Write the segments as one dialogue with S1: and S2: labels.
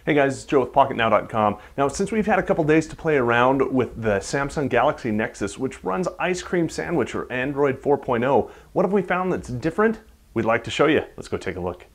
S1: Hey guys, it's Joe with PocketNow.com. Now, since we've had a couple days to play around with the Samsung Galaxy Nexus, which runs Ice Cream Sandwich or Android 4.0, what have we found that's different? We'd like to show you. Let's go take a look.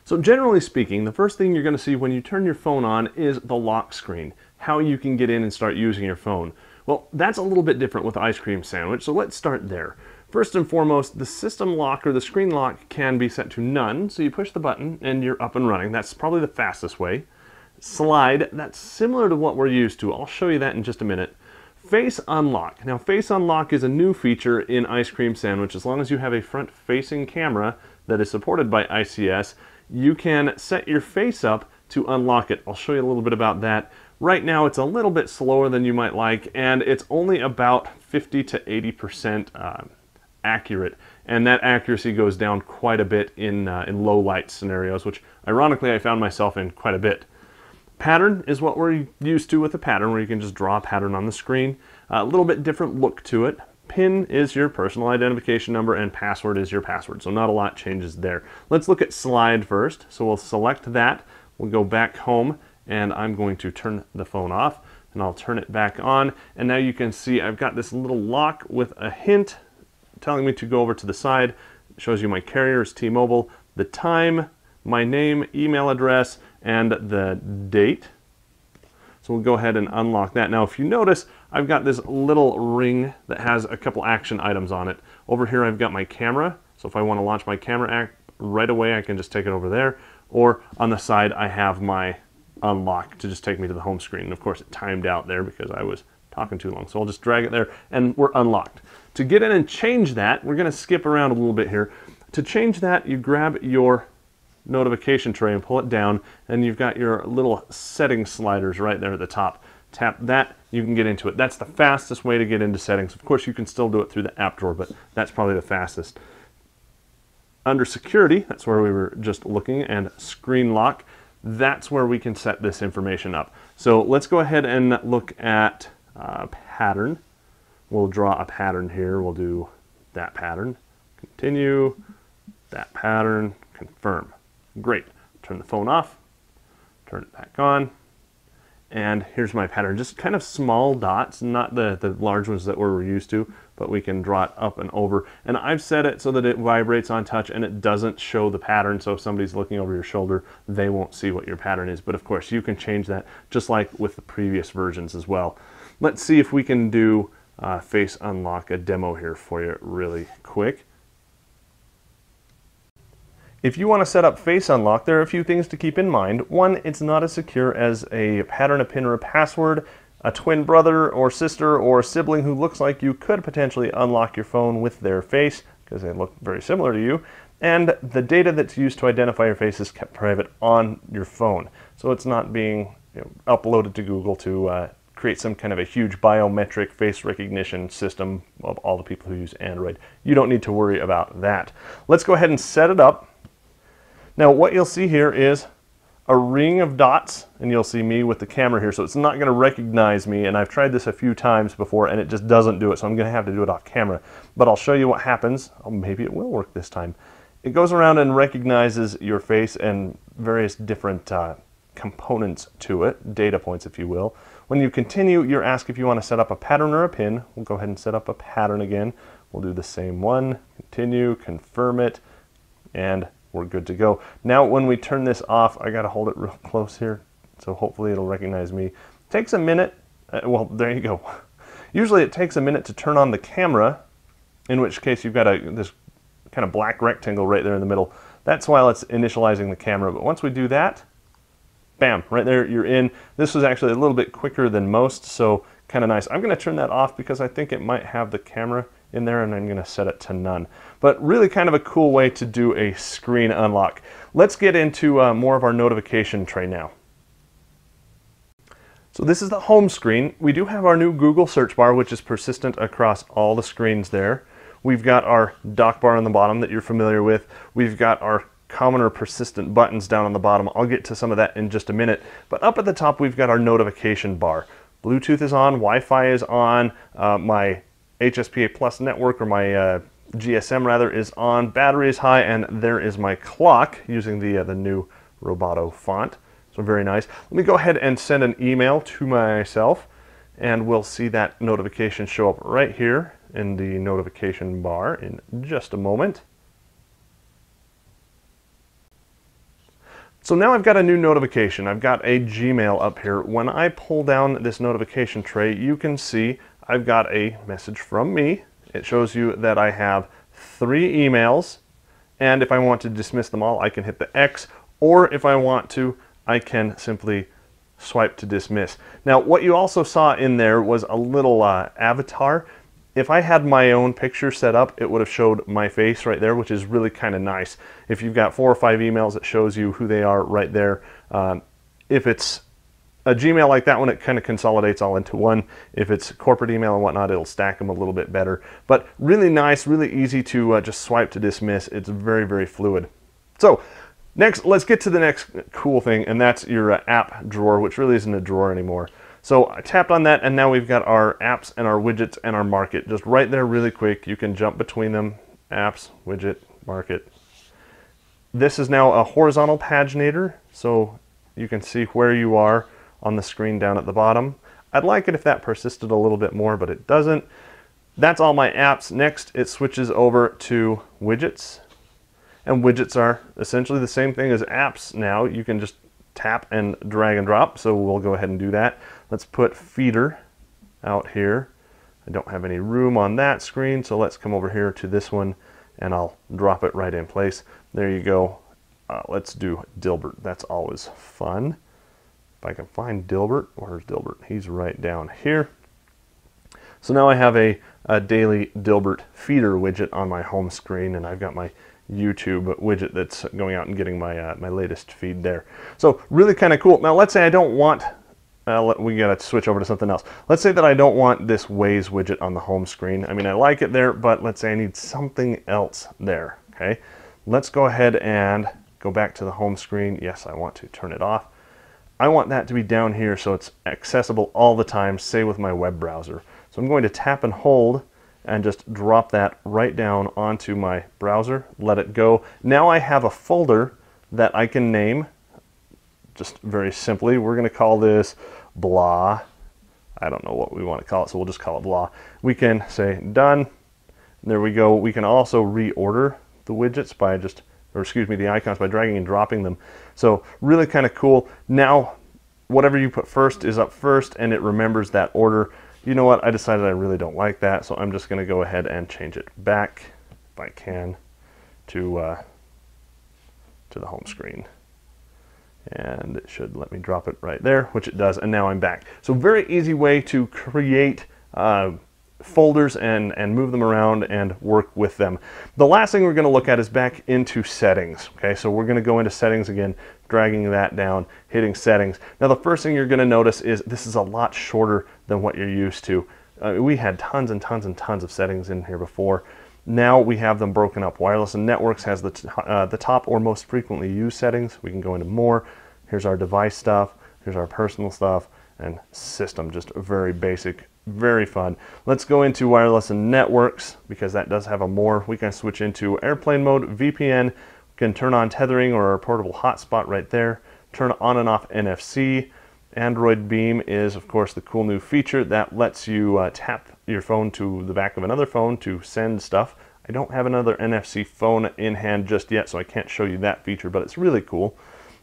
S1: So generally speaking, the first thing you're going to see when you turn your phone on is the lock screen, how you can get in and start using your phone. Well, that's a little bit different with Ice Cream Sandwich, so let's start there. First and foremost, the system lock or the screen lock can be set to none, so you push the button and you're up and running. That's probably the fastest way. Slide, that's similar to what we're used to. I'll show you that in just a minute. Face Unlock. Now, Face Unlock is a new feature in Ice Cream Sandwich. As long as you have a front-facing camera that is supported by ICS, you can set your face up to unlock it. I'll show you a little bit about that. Right now it's a little bit slower than you might like, and it's only about 50 to 80% accurate, and that accuracy goes down quite a bit in low light scenarios, which ironically I found myself in quite a bit. Pattern is what we're used to with the pattern, where you can just draw a pattern on the screen. A little bit different look to it. PIN is your personal identification number and password is your password, so not a lot changes there. Let's look at slide first. So we'll select that, we'll go back home, and I'm going to turn the phone off, and I'll turn it back on, and now you can see I've got this little lock with a hint telling me to go over to the side. It shows you my carrier is T-Mobile, the time, my name, email address, and the date. So we'll go ahead and unlock that. Now if you notice, I've got this little ring that has a couple action items on it. Over here I've got my camera, so if I want to launch my camera app right away I can just take it over there. Or on the side I have my unlock to just take me to the home screen. And of course it timed out there because I was talking too long. So I'll just drag it there and we're unlocked. To get in and change that, we're going to skip around a little bit here. To change that, you grab your notification tray and pull it down, and you've got your little setting sliders right there at the top. Tap that, you can get into it. That's the fastest way to get into settings. Of course you can still do it through the app drawer, but that's probably the fastest. Under security, that's where we were just looking, and screen lock, that's where we can set this information up. So let's go ahead and look at pattern. We'll draw a pattern here. We'll do that pattern, continue, that pattern, confirm. Great. Turn the phone off, turn it back on, and here's my pattern. Just kind of small dots, not the large ones that we're used to, but we can draw it up and over. And I've set it so that it vibrates on touch and it doesn't show the pattern, so if somebody's looking over your shoulder, they won't see what your pattern is. But of course, you can change that just like with the previous versions as well. Let's see if we can do Face Unlock, a demo here for you really quick. If you want to set up Face Unlock, there are a few things to keep in mind. One, it's not as secure as a pattern, a PIN, or a password. A twin brother or sister or sibling who looks like you could potentially unlock your phone with their face because they look very similar to you. And the data that's used to identify your face is kept private on your phone. So it's not being uploaded to Google to create some kind of a huge biometric face recognition system of all the people who use Android. You don't need to worry about that. Let's go ahead and set it up. Now what you'll see here is a ring of dots, and you'll see me with the camera here, so it's not going to recognize me, and I've tried this a few times before and it just doesn't do it, so I'm going to have to do it off camera. But I'll show you what happens. Oh, maybe it will work this time. It goes around and recognizes your face and various different components to it, data points if you will. When you continue, you're asked if you want to set up a pattern or a PIN. We'll go ahead and set up a pattern again. We'll do the same one, continue, confirm it, and we're good to go. Now when we turn this off, I gotta hold it real close here, so hopefully it'll recognize me. Takes a minute, well there you go. Usually it takes a minute to turn on the camera, in which case you've got this kind of black rectangle right there in the middle. That's while it's initializing the camera, but once we do that, bam, right there you're in. This was actually a little bit quicker than most, so kind of nice. I'm gonna turn that off because I think it might have the camera in there, and I'm going to set it to none. But really kind of a cool way to do a screen unlock. Let's get into more of our notification tray now. So this is the home screen. We do have our new Google search bar, which is persistent across all the screens there. We've got our dock bar on the bottom that you're familiar with. We've got our common or persistent buttons down on the bottom. I'll get to some of that in just a minute. But up at the top, we've got our notification bar. Bluetooth is on, Wi-Fi is on, my HSPA Plus network or my GSM rather is on, battery is high, and there is my clock using the new Roboto font. So very nice. Let me go ahead and send an email to myself, and we'll see that notification show up right here in the notification bar in just a moment. So now I've got a new notification. I've got a Gmail up here. When I pull down this notification tray, you can see I've got a message from me. It shows you that I have 3 emails, and if I want to dismiss them all, I can hit the X, or if I want to, I can simply swipe to dismiss. Now, what you also saw in there was a little avatar. If I had my own picture set up, it would have showed my face right there, which is really kind of nice. If you've got 4 or 5 emails, it shows you who they are right there. If it's a Gmail like that one, it kind of consolidates all into one. If it's corporate email and whatnot, it'll stack them a little bit better. But really nice, really easy to just swipe to dismiss. It's very, very fluid. So next, let's get to the next cool thing, and that's your app drawer, which really isn't a drawer anymore. So I tapped on that, and now we've got our apps and our widgets and our market just right there really quick. You can jump between them, apps, widget, market. This is now a horizontal paginator, so you can see where you are on the screen down at the bottom. I'd like it if that persisted a little bit more, but it doesn't. That's all my apps. Next, it switches over to widgets. And widgets are essentially the same thing as apps now. You can just tap and drag and drop, so we'll go ahead and do that. Let's put feeder out here. I don't have any room on that screen, so let's come over here to this one, and I'll drop it right in place. There you go. Let's do Dilbert. That's always fun. If I can find Dilbert, where's Dilbert? He's right down here. So now I have a daily Dilbert feeder widget on my home screen, and I've got my YouTube widget that's going out and getting my my latest feed there. So really kind of cool. Now let's say I don't want, we gotta switch over to something else. Let's say that I don't want this Waze widget on the home screen. I mean, I like it there, but let's say I need something else there, okay? Let's go ahead and go back to the home screen. Yes, I want to turn it off. I want that to be down here so it's accessible all the time, say with my web browser. So I'm going to tap and hold and just drop that right down onto my browser, let it go. Now I have a folder that I can name, just very simply. We're gonna call this blah. I don't know what we want to call it, so we'll just call it blah. We can say done. There we go. We can also reorder the widgets by just, or excuse me, the icons by dragging and dropping them. So really kind of cool. Now, whatever you put first is up first, and it remembers that order. You know what, I decided I really don't like that, so I'm just going to go ahead and change it back, if I can, to the home screen. And it should let me drop it right there, which it does, and now I'm back. So very easy way to create folders and move them around and work with them. The last thing we're going to look at is back into settings. Okay, so we're going to go into settings again, dragging that down, hitting settings. Now the first thing you're going to notice is this is a lot shorter than what you're used to. We had tons and tons and tons of settings in here before. Now we have them broken up. Wireless and networks has the top or most frequently used settings. We can go into more. Here's our device stuff. Here's our personal stuff, and system, just very basic, very fun. Let's go into wireless and networks because that does have a more. We can switch into airplane mode, VPN. We can turn on tethering or a portable hotspot right there. Turn on and off NFC. Android Beam is, of course, the cool new feature that lets you tap your phone to the back of another phone to send stuff. I don't have another NFC phone in hand just yet, so I can't show you that feature, but it's really cool.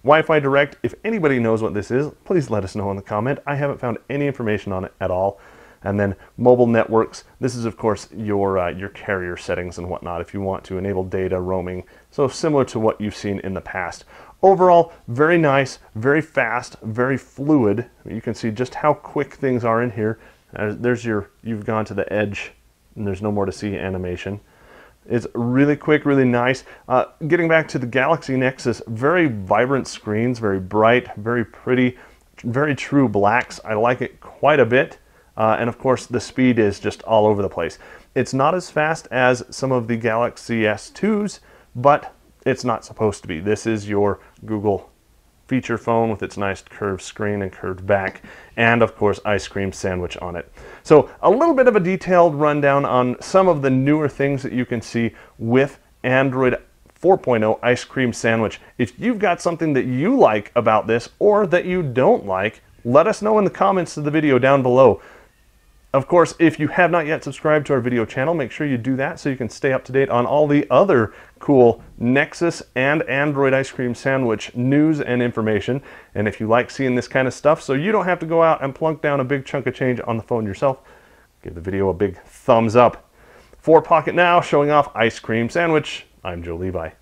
S1: Wi-Fi Direct, if anybody knows what this is, please let us know in the comment. I haven't found any information on it at all. And then mobile networks, this is of course your carrier settings and whatnot if you want to enable data roaming. So similar to what you've seen in the past. Overall, very nice, very fast, very fluid. You can see just how quick things are in here. There's you've gone to the edge and there's no more to see animation. It's really quick, really nice. Getting back to the Galaxy Nexus, very vibrant screens, very bright, very pretty, very true blacks. I like it quite a bit. And of course, the speed is just all over the place. It's not as fast as some of the Galaxy S2s, but it's not supposed to be. This is your Google feature phone with its nice curved screen and curved back, and of course Ice Cream Sandwich on it. So a little bit of a detailed rundown on some of the newer things that you can see with Android 4.0 Ice Cream Sandwich. If you've got something that you like about this or that you don't like, let us know in the comments of the video down below. Of course, if you have not yet subscribed to our video channel, make sure you do that so you can stay up to date on all the other cool Nexus and Android Ice Cream Sandwich news and information. And if you like seeing this kind of stuff so you don't have to go out and plunk down a big chunk of change on the phone yourself, give the video a big thumbs up. For Pocket Now, showing off Ice Cream Sandwich, I'm Joe Levi.